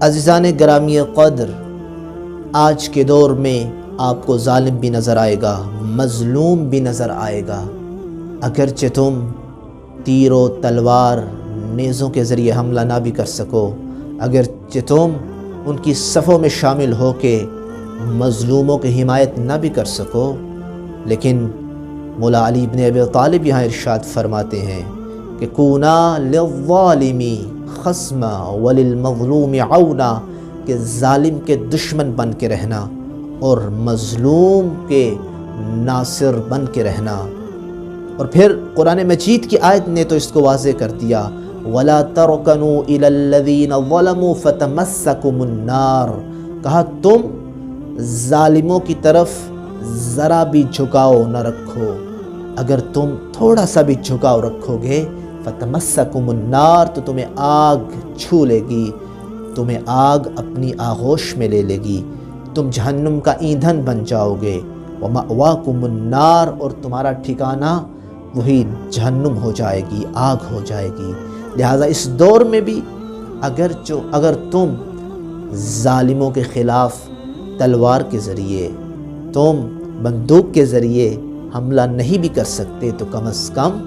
عزیزان گرامی قدر، آج کے دور میں آپ کو ظالم بھی نظر آئے گا، مظلوم بھی نظر آئے گا۔ اگرچہ تم تیر و تلوار نیزوں کے ذریعے حملہ نہ بھی کر سکو، اگرچہ تم ان کی صفوں میں شامل ہو کے مظلوموں کی حمایت نہ بھی کر سکو، لیکن مولا علی بن ابی طالب یہاں ارشاد فرماتے ہیں کہ کونا للظالم خصما وللمظلوم عونا، کہ ظالم کے دشمن بن کے رہنا اور مظلوم کے ناصر بن کے رہنا۔ اور پھر قرآن مجید کی آیت نے تو اس کو واضح کر دیا، وَلَا تَرْكَنُوا إِلَى الَّذِينَ ظَلَمُوا فَتَمَسَّكُمُ النَّارُ، کہا تم ظالموں کی طرف ذرا بھی جھکاؤ نہ رکھو، اگر تم تھوڑا سا بھی جھکاؤ رکھو گے فَتَمَسَّكُمُ النَّارُ، تو تمہیں آگ چھو لے گی، تمہیں آگ اپنی آغوش میں لے لے گی، تم جہنم کا ایندھن بن جاؤ گے، وَمَأْوَاكُمُ النَّارُ، اور تمہارا ٹھکانہ وہی جہنم ہو جائے گی، آگ ہو جائے گی۔ لہٰذا اس دور میں بھی اگر تم ظالموں کے خلاف تلوار کے ذریعے، تم بندوق کے ذریعے حملہ نہیں بھی کر سکتے، تو کم از کم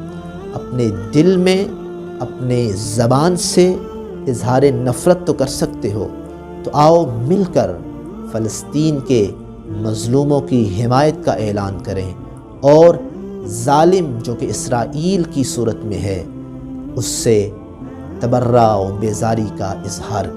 اپنے دل میں اپنے زبان سے اظہار نفرت تو کر سکتے ہو۔ تو آؤ مل کر فلسطین کے مظلوموں کی حمایت کا اعلان کریں، اور ظالم جو کہ اسرائیل کی صورت میں ہے اس سے تبرہ و بیزاری کا اظہار کریں۔